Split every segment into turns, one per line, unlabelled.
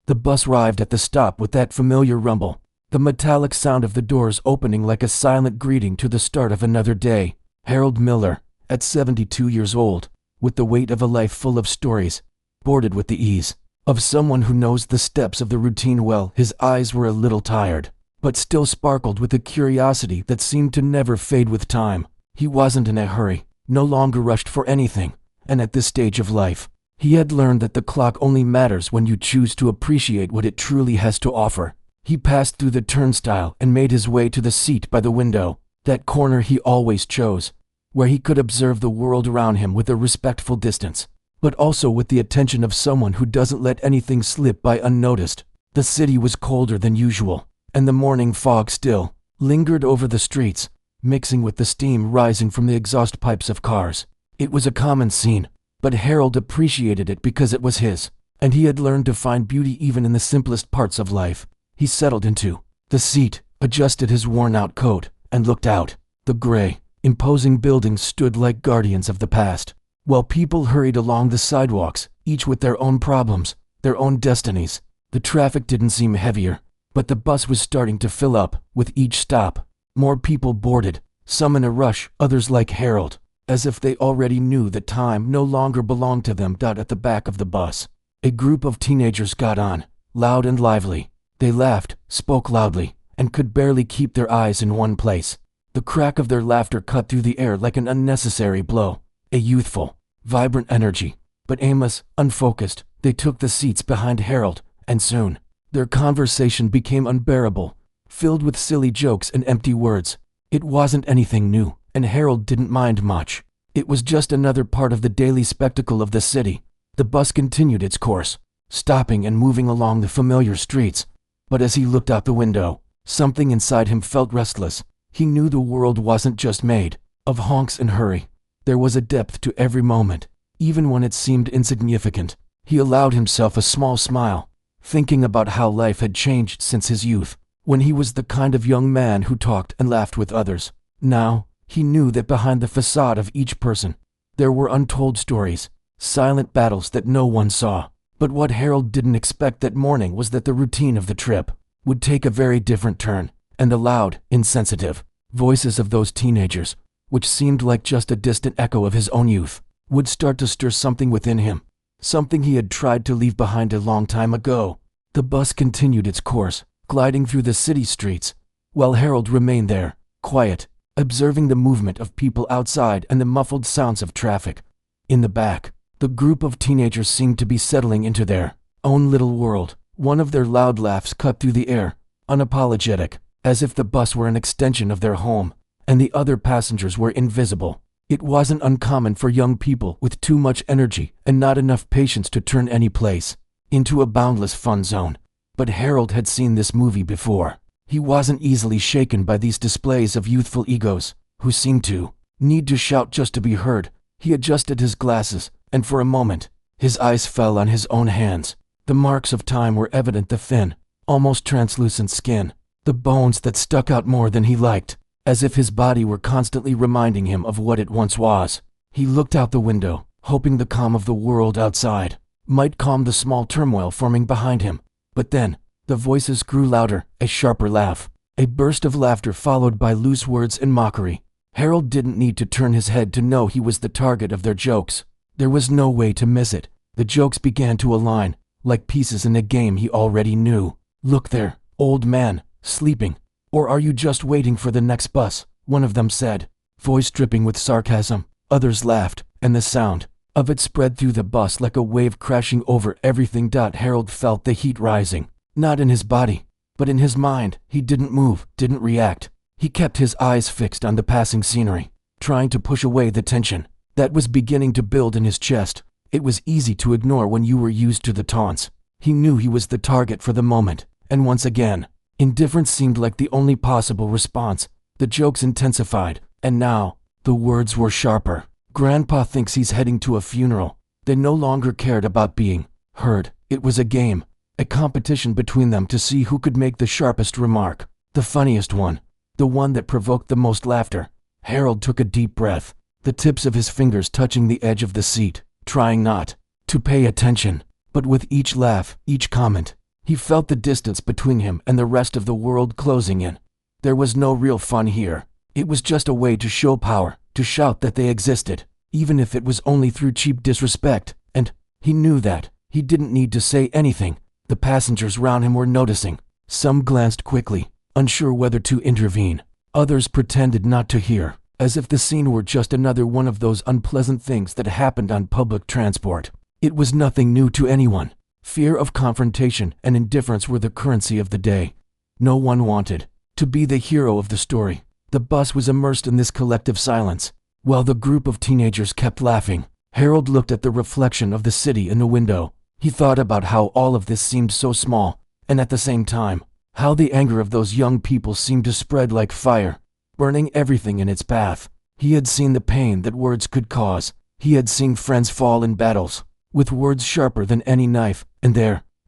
The bus arrived at the stop with that familiar rumble, the metallic sound of the doors opening like a silent greeting to the start of another day. Harold Miller, at 72 years old, with the weight of a life full of stories, boarded with the ease of someone who knows the steps of the routine well. His eyes were a little tired, but still sparkled with a curiosity that seemed to never fade with time. He wasn't in a hurry, no longer rushed for anything, and at this stage of life, he had learned that the clock only matters when you choose to appreciate what it truly has to offer. He passed through the turnstile and made his way to the seat by the window, that corner he always chose, where he could observe the world around him with a respectful distance, but also with the attention of someone who doesn't let anything slip by unnoticed. The city was colder than usual, and the morning fog still lingered over the streets, mixing with the steam rising from the exhaust pipes of cars. It was a common scene, but Harold appreciated it because it was his, and he had learned to find beauty even in the simplest parts of life. He settled into the seat, adjusted his worn-out coat, and looked out. The gray, imposing buildings stood like guardians of the past, while people hurried along the sidewalks, each with their own problems, their own destinies. The traffic didn't seem heavier, but the bus was starting to fill up with each stop. More people boarded, some in a rush, others like Harold, as if they already knew that time no longer belonged to them. At the back of the bus, a group of teenagers got on, loud and lively. They laughed, spoke loudly, and could barely keep their eyes in one place. The crack of their laughter cut through the air like an unnecessary blow. A youthful, vibrant energy, but aimless, unfocused. They took the seats behind Harold, and soon, their conversation became unbearable, filled with silly jokes and empty words. It wasn't anything new, and Harold didn't mind much. It was just another part of the daily spectacle of the city. The bus continued its course, stopping and moving along the familiar streets. But as he looked out the window, something inside him felt restless. He knew the world wasn't just made of honks and hurry. There was a depth to every moment, even when it seemed insignificant. He allowed himself a small smile, thinking about how life had changed since his youth, when he was the kind of young man who talked and laughed with others. Now, he knew that behind the facade of each person, there were untold stories, silent battles that no one saw. But what Harold didn't expect that morning was that the routine of the trip would take a very different turn, and the loud, insensitive voices of those teenagers, which seemed like just a distant echo of his own youth, would start to stir something within him, something he had tried to leave behind a long time ago. The bus continued its course, gliding through the city streets, while Harold remained there, quiet, observing the movement of people outside and the muffled sounds of traffic. In the back, the group of teenagers seemed to be settling into their own little world. One of their loud laughs cut through the air, unapologetic, as if the bus were an extension of their home, and the other passengers were invisible. It wasn't uncommon for young people with too much energy and not enough patience to turn any place into a boundless fun zone. But Harold had seen this movie before. He wasn't easily shaken by these displays of youthful egos, who seemed to need to shout just to be heard. He adjusted his glasses, and for a moment, his eyes fell on his own hands. The marks of time were evident: the thin, almost translucent skin, the bones that stuck out more than he liked, as if his body were constantly reminding him of what it once was. He looked out the window, hoping the calm of the world outside might calm the small turmoil forming behind him. But then, the voices grew louder, a sharper laugh, a burst of laughter followed by loose words and mockery. Harold didn't need to turn his head to know he was the target of their jokes. There was no way to miss it. The jokes began to align, like pieces in a game he already knew. "Look there, old man, sleeping. Or are you just waiting for the next bus?" one of them said, voice dripping with sarcasm. Others laughed, and the sound of it spread through the bus like a wave crashing over everything. Harold felt the heat rising, not in his body, but in his mind. He didn't move, didn't react. He kept his eyes fixed on the passing scenery, trying to push away the tension that was beginning to build in his chest. It was easy to ignore when you were used to the taunts. He knew he was the target for the moment, and once again, indifference seemed like the only possible response. The jokes intensified, and now, the words were sharper. "Grandpa thinks he's heading to a funeral." They no longer cared about being heard. It was a game, a competition between them to see who could make the sharpest remark, the funniest one, the one that provoked the most laughter. Harold took a deep breath, the tips of his fingers touching the edge of the seat, trying not to pay attention. But with each laugh, each comment, He felt the distance between him and the rest of the world closing in. There was no real fun here. It was just a way to show power, to shout that they existed, even if it was only through cheap disrespect, and he knew that. He didn't need to say anything. The passengers round him were noticing. Some glanced quickly, unsure whether to intervene. Others pretended not to hear, as if the scene were just another one of those unpleasant things that happened on public transport. It was nothing new to anyone. Fear of confrontation and indifference were the currency of the day. No one wanted to be the hero of the story. The bus was immersed in this collective silence. While the group of teenagers kept laughing, Harold looked at the reflection of the city in the window. He thought about how all of this seemed so small, and at the same time, how the anger of those young people seemed to spread like fire, burning everything in its path. He had seen the pain that words could cause. He had seen friends fall in battles, with words sharper than any knife, and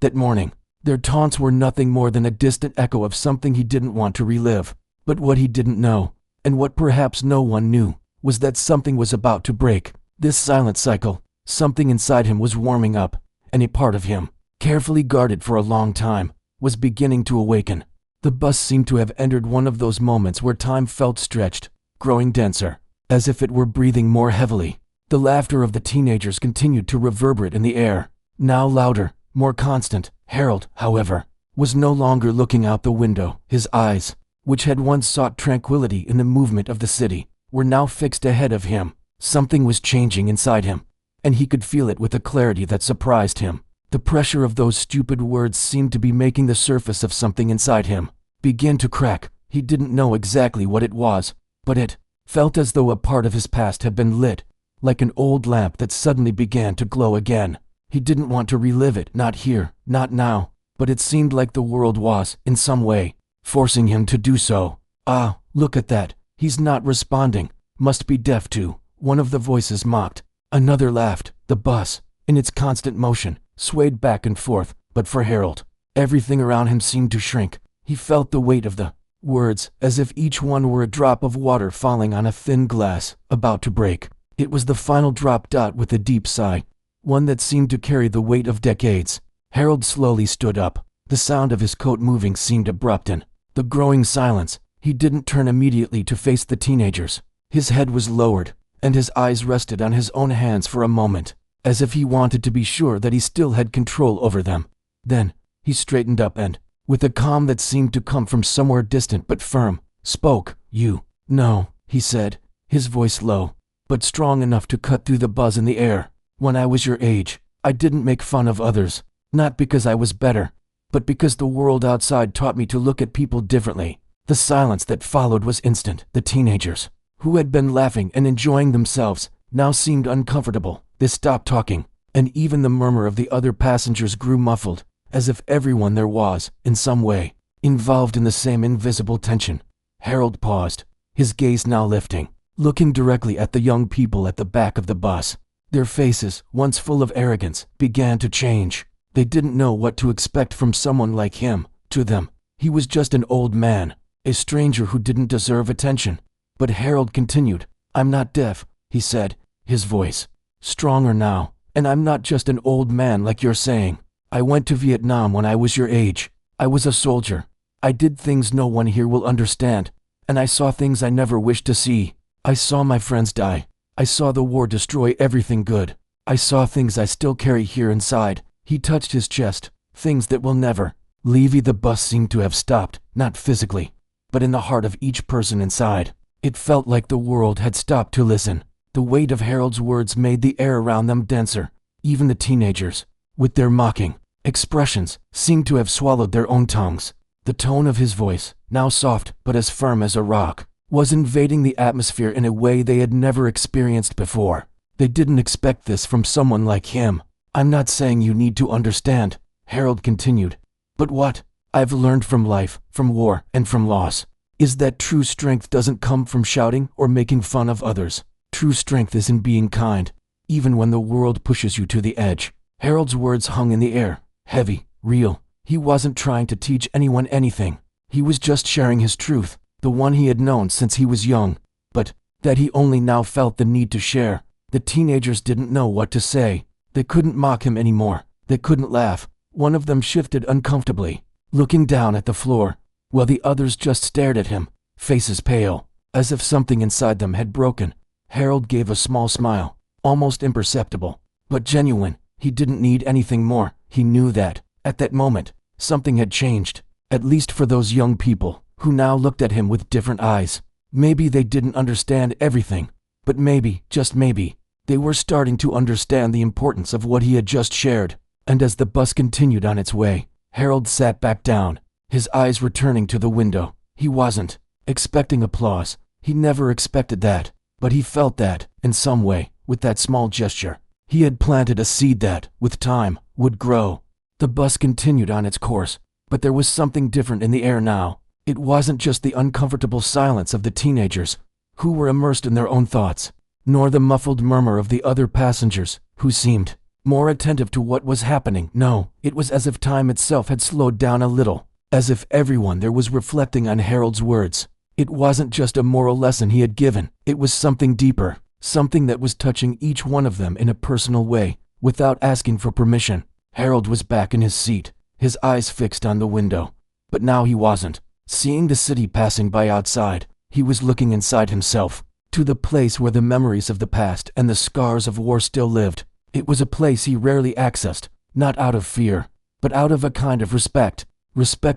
that morning, their taunts were nothing more than a distant echo of something he didn't want to relive. But what he didn't know, and what perhaps no one knew, was that something was about to break. This silent cycle, something inside him was warming up, and a part of him, carefully guarded for a long time, was beginning to awaken. The bus seemed to have entered one of those moments where time felt stretched, growing denser, as if it were breathing more heavily. The laughter of the teenagers continued to reverberate in the air, now louder, more constant. Harold, however, was no longer looking out the window. His eyes, which had once sought tranquility in the movement of the city, were now fixed ahead of him. Something was changing inside him, and he could feel it with a clarity that surprised him. The pressure of those stupid words seemed to be making the surface of something inside him begin to crack. He didn't know exactly what it was, but it felt as though a part of his past had been lit, like an old lamp that suddenly began to glow again. He didn't want to relive it, not here, not now, but it seemed like the world was, in some way, forcing him to do so. Ah, look at that. He's not responding. Must be deaf too. One of the voices mocked. Another laughed. The bus, in its constant motion, swayed back and forth, but for Harold, everything around him seemed to shrink. He felt the weight of the words, as if each one were a drop of water falling on a thin glass, about to break. It was the final drop. With a deep sigh, one that seemed to carry the weight of decades, Harold slowly stood up. The sound of his coat moving seemed abrupt in the growing silence. He didn't turn immediately to face the teenagers. His head was lowered, and his eyes rested on his own hands for a moment, as if he wanted to be sure that he still had control over them. Then, he straightened up and, with a calm that seemed to come from somewhere distant but firm, spoke. "You know," he said, his voice low, but strong enough to cut through the buzz in the air. "When I was your age, I didn't make fun of others, not because I was better, but because the world outside taught me to look at people differently." The silence that followed was instant. The teenagers, who had been laughing and enjoying themselves, now seemed uncomfortable. They stopped talking, and even the murmur of the other passengers grew muffled, as if everyone there was, in some way, involved in the same invisible tension. Harold paused, his gaze now lifting, looking directly at the young people at the back of the bus. Their faces, once full of arrogance, began to change. They didn't know what to expect from someone like him. To them, he was just an old man, a stranger who didn't deserve attention. But Harold continued. "I'm not deaf," he said, his voice stronger now, "and I'm not just an old man like you're saying. I went to Vietnam when I was your age. I was a soldier. I did things no one here will understand, and I saw things I never wished to see. I saw my friends die. I saw the war destroy everything good. I saw things I still carry here inside." He touched his chest, things that will never leave. The bus seemed to have stopped, not physically, but in the heart of each person inside. It felt like the world had stopped to listen. The weight of Harold's words made the air around them denser. Even the teenagers, with their mocking expressions, seemed to have swallowed their own tongues. The tone of his voice, now soft but as firm as a rock, was invading the atmosphere in a way they had never experienced before. They didn't expect this from someone like him. "I'm not saying you need to understand," Harold continued, "but what I've learned from life, from war, and from loss, is that true strength doesn't come from shouting or making fun of others. True strength is in being kind, even when the world pushes you to the edge." Harold's words hung in the air, heavy, real. He wasn't trying to teach anyone anything. He was just sharing his truth, the one he had known since he was young, but that he only now felt the need to share. The teenagers didn't know what to say. They couldn't mock him anymore. They couldn't laugh. One of them shifted uncomfortably, looking down at the floor, while the others just stared at him, faces pale, as if something inside them had broken. Harold gave a small smile, almost imperceptible, but genuine. He didn't need anything more. He knew that, at that moment, something had changed, at least for those young people, who now looked at him with different eyes. Maybe they didn't understand everything, but maybe, just maybe, they were starting to understand the importance of what he had just shared. And as the bus continued on its way, Harold sat back down, his eyes returning to the window. He wasn't expecting applause. He never expected that, but he felt that, in some way, with that small gesture, he had planted a seed that, with time, would grow. The bus continued on its course, but there was something different in the air now. It wasn't just the uncomfortable silence of the teenagers, who were immersed in their own thoughts, nor the muffled murmur of the other passengers, who seemed more attentive to what was happening. No, it was as if time itself had slowed down a little, as if everyone there was reflecting on Harold's words. It wasn't just a moral lesson he had given, it was something deeper, something that was touching each one of them in a personal way, without asking for permission. Harold was back in his seat, his eyes fixed on the window. But now he wasn't seeing the city passing by outside. He was looking inside himself, to the place where the memories of the past and the scars of war still lived. It was a place he rarely accessed, not out of fear, but out of a kind of respect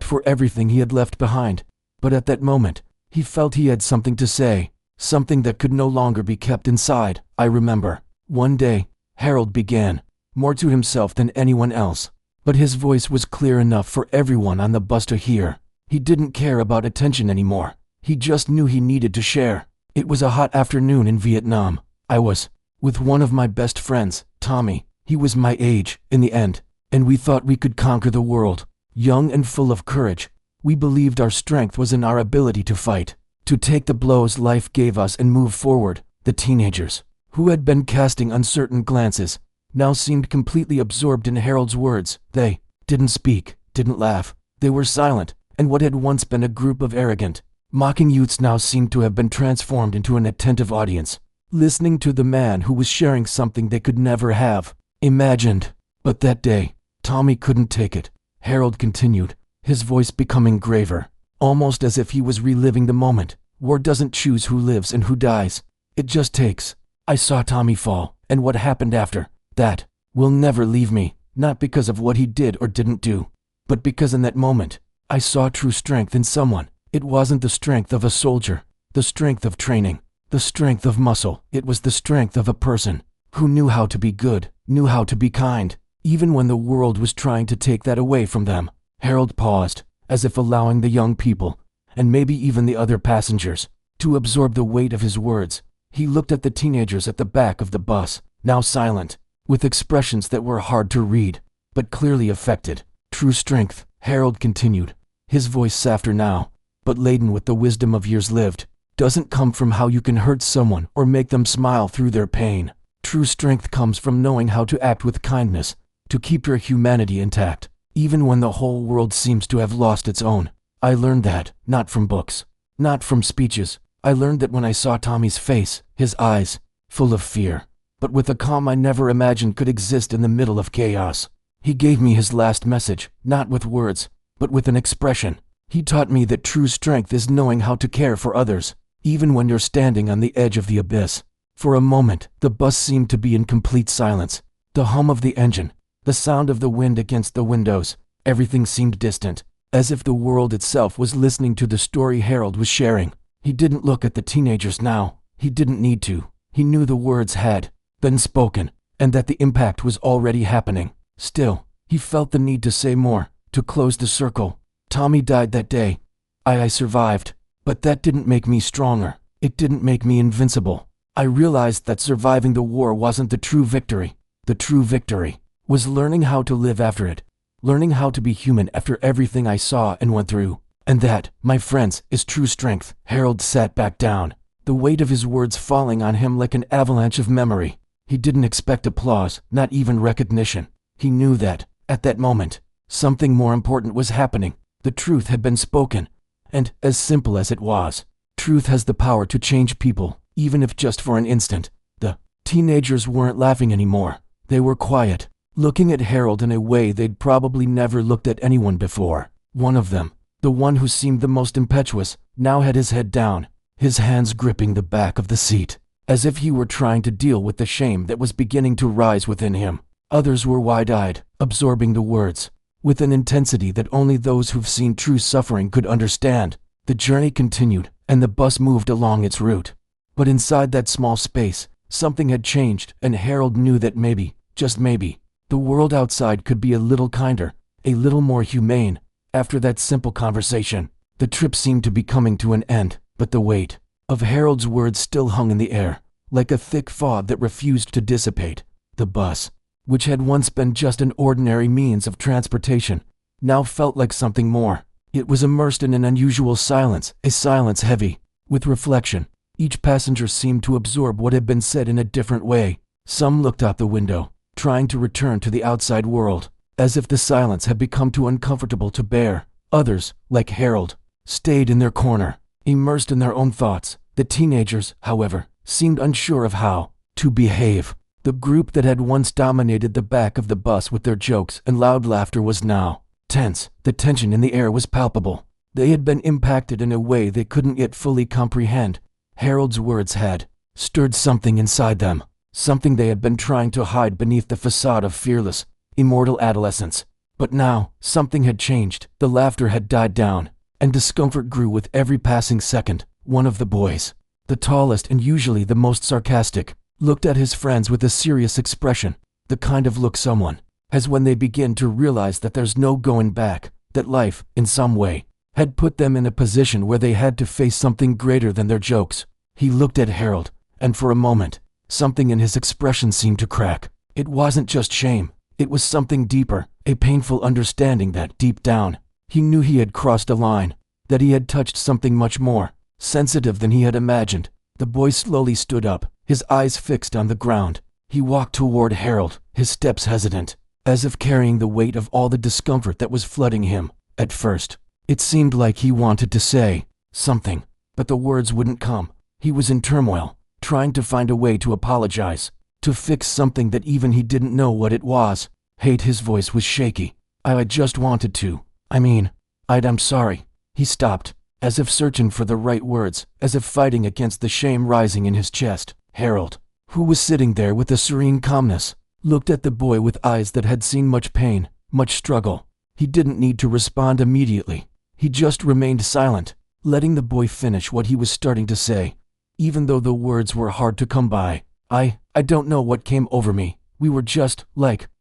for everything he had left behind. But at that moment, he felt he had something to say, something that could no longer be kept inside. "I remember, one day," Harold began, more to himself than anyone else, but his voice was clear enough for everyone on the bus to hear. He didn't care about attention anymore. He just knew he needed to share. "It was a hot afternoon in Vietnam. I was with one of my best friends, Tommy. He was my age, in the end, and we thought we could conquer the world. Young and full of courage, we believed our strength was in our ability to fight, to take the blows life gave us and move forward." The teenagers, who had been casting uncertain glances, now seemed completely absorbed in Harold's words. They didn't speak, didn't laugh. They were silent, and what had once been a group of arrogant, mocking youths now seemed to have been transformed into an attentive audience, listening to the man who was sharing something they could never have imagined. But that day, Tommy couldn't take it. Harold continued, his voice becoming graver, almost as if he was reliving the moment. "War doesn't choose who lives and who dies. It just takes. I saw Tommy fall, and what happened after that will never leave me, not because of what he did or didn't do, but because in that moment, I saw true strength in someone. It wasn't the strength of a soldier, the strength of training, the strength of muscle. It was the strength of a person who knew how to be good, knew how to be kind, even when the world was trying to take that away from them." Harold paused, as if allowing the young people, and maybe even the other passengers, to absorb the weight of his words. He looked at the teenagers at the back of the bus, now silent, with expressions that were hard to read, but clearly affected. "True strength," Harold continued, his voice softer now, but laden with the wisdom of years lived, "doesn't come from how you can hurt someone or make them smile through their pain. True strength comes from knowing how to act with kindness, to keep your humanity intact, even when the whole world seems to have lost its own." I learned that, not from books, not from speeches. I learned that when I saw Tommy's face, his eyes, full of fear, but with a calm I never imagined could exist in the middle of chaos. He gave me his last message, not with words, but with an expression. He taught me that true strength is knowing how to care for others, even when you're standing on the edge of the abyss. For a moment, the bus seemed to be in complete silence. The hum of the engine, the sound of the wind against the windows, everything seemed distant, as if the world itself was listening to the story Harold was sharing. He didn't look at the teenagers now. He didn't need to. He knew the words had been spoken, and that the impact was already happening. Still, he felt the need to say more, to close the circle. "Tommy died that day. I survived, but that didn't make me stronger. It didn't make me invincible. I realized that surviving the war wasn't the true victory. The true victory was learning how to live after it, learning how to be human after everything I saw and went through. And that, my friends, is true strength." Harold sat back down, the weight of his words falling on him like an avalanche of memory. He didn't expect applause, not even recognition. He knew that, at that moment, something more important was happening. The truth had been spoken, and, as simple as it was, truth has the power to change people, even if just for an instant. The teenagers weren't laughing anymore. They were quiet, looking at Harold in a way they'd probably never looked at anyone before. One of them, the one who seemed the most impetuous, now had his head down, his hands gripping the back of the seat, as if he were trying to deal with the shame that was beginning to rise within him. Others were wide-eyed, absorbing the words, with an intensity that only those who've seen true suffering could understand. The journey continued, and the bus moved along its route. But inside that small space, something had changed, and Harold knew that maybe, just maybe, the world outside could be a little kinder, a little more humane. After that simple conversation, the trip seemed to be coming to an end, but the weight of Harold's words still hung in the air, like a thick fog that refused to dissipate. The bus, which had once been just an ordinary means of transportation, now felt like something more. It was immersed in an unusual silence, a silence heavy with reflection. Each passenger seemed to absorb what had been said in a different way. Some looked out the window, trying to return to the outside world, as if the silence had become too uncomfortable to bear. Others, like Harold, stayed in their corner, immersed in their own thoughts. The teenagers, however, seemed unsure of how to behave. The group that had once dominated the back of the bus with their jokes and loud laughter was now tense. The tension in the air was palpable. They had been impacted in a way they couldn't yet fully comprehend. Harold's words had stirred something inside them, something they had been trying to hide beneath the facade of fearless, immortal adolescence. But now, something had changed. The laughter had died down, and discomfort grew with every passing second. One of the boys, the tallest and usually the most sarcastic, looked at his friends with a serious expression, the kind of look someone has when they begin to realize that there's no going back, that life, in some way, had put them in a position where they had to face something greater than their jokes. He looked at Harold, and for a moment, something in his expression seemed to crack. It wasn't just shame, it was something deeper, a painful understanding that, deep down, he knew he had crossed a line, that he had touched something much more sensitive than he had imagined. The boy slowly stood up, his eyes fixed on the ground. He walked toward Harold, his steps hesitant, as if carrying the weight of all the discomfort that was flooding him. At first, it seemed like he wanted to say something, but the words wouldn't come. He was in turmoil, trying to find a way to apologize, to fix something that even he didn't know what it was. His voice was shaky. I just wanted to. I'm sorry. He stopped, as if searching for the right words, as if fighting against the shame rising in his chest. Harold, who was sitting there with a serene calmness, looked at the boy with eyes that had seen much pain, much struggle. He didn't need to respond immediately. He just remained silent, letting the boy finish what he was starting to say, even though the words were hard to come by. I don't know what came over me. We were just,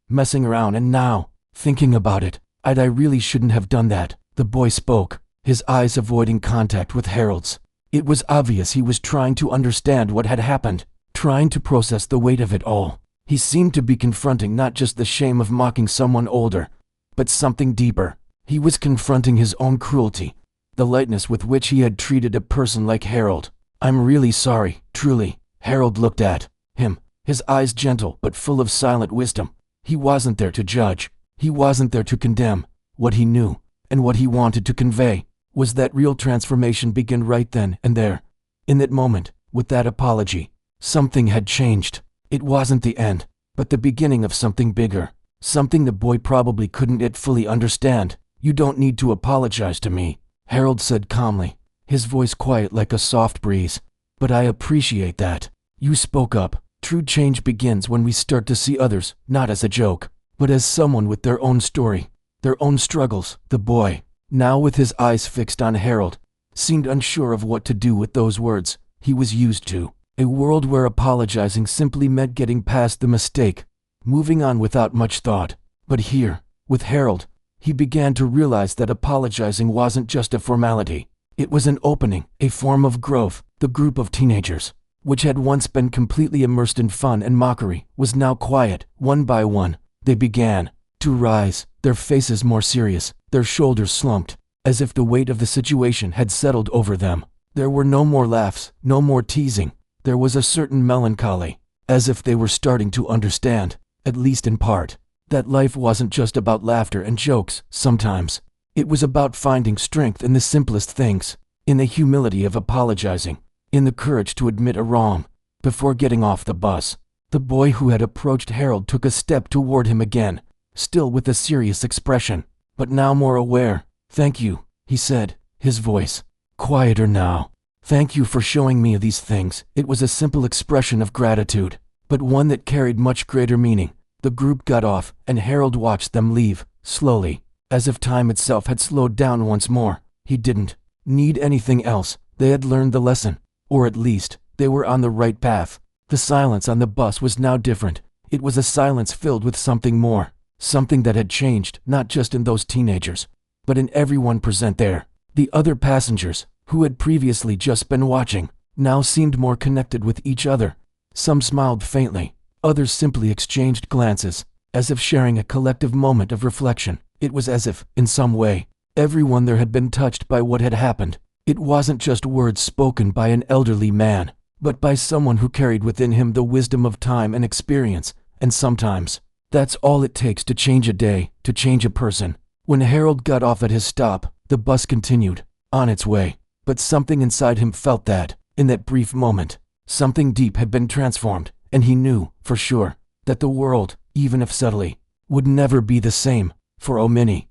messing around, and now, thinking about it, I really shouldn't have done that. The boy spoke, his eyes avoiding contact with Harold's. It was obvious he was trying to understand what had happened, trying to process the weight of it all. He seemed to be confronting not just the shame of mocking someone older, but something deeper. He was confronting his own cruelty, the lightness with which he had treated a person like Harold. I'm really sorry, truly. Harold looked at him, his eyes gentle but full of silent wisdom. He wasn't there to judge. He wasn't there to condemn. What he knew, and what he wanted to convey, was that real transformation began right then and there. In that moment, with that apology, something had changed. It wasn't the end, but the beginning of something bigger, something the boy probably couldn't yet fully understand. You don't need to apologize to me, Harold said calmly, his voice quiet like a soft breeze. But I appreciate that. You spoke up. True change begins when we start to see others, not as a joke, but as someone with their own story, their own struggles. The boy, now with his eyes fixed on Harold, seemed unsure of what to do with those words. He was used to a world where apologizing simply meant getting past the mistake, moving on without much thought. But here, with Harold, he began to realize that apologizing wasn't just a formality. It was an opening, a form of growth. The group of teenagers, which had once been completely immersed in fun and mockery, was now quiet. One by one, they began to rise, their faces more serious, their shoulders slumped, as if the weight of the situation had settled over them. There were no more laughs, no more teasing. There was a certain melancholy, as if they were starting to understand, at least in part, that life wasn't just about laughter and jokes. Sometimes, it was about finding strength in the simplest things, in the humility of apologizing, in the courage to admit a wrong before getting off the bus. The boy who had approached Harold took a step toward him again, still with a serious expression, but now more aware. "Thank you," he said, his voice quieter now. "Thank you for showing me these things." It was a simple expression of gratitude, but one that carried much greater meaning. The group got off, and Harold watched them leave, slowly, as if time itself had slowed down once more. He didn't need anything else. They had learned the lesson, or at least, they were on the right path. The silence on the bus was now different. It was a silence filled with something more, something that had changed, not just in those teenagers, but in everyone present there. The other passengers, who had previously just been watching, now seemed more connected with each other. Some smiled faintly, others simply exchanged glances, as if sharing a collective moment of reflection. It was as if, in some way, everyone there had been touched by what had happened. It wasn't just words spoken by an elderly man, but by someone who carried within him the wisdom of time and experience, and sometimes, that's all it takes to change a day, to change a person. When Harold got off at his stop, the bus continued, on its way, but something inside him felt that, in that brief moment, something deep had been transformed, and he knew, for sure, that the world, even if subtly, would never be the same for Omini.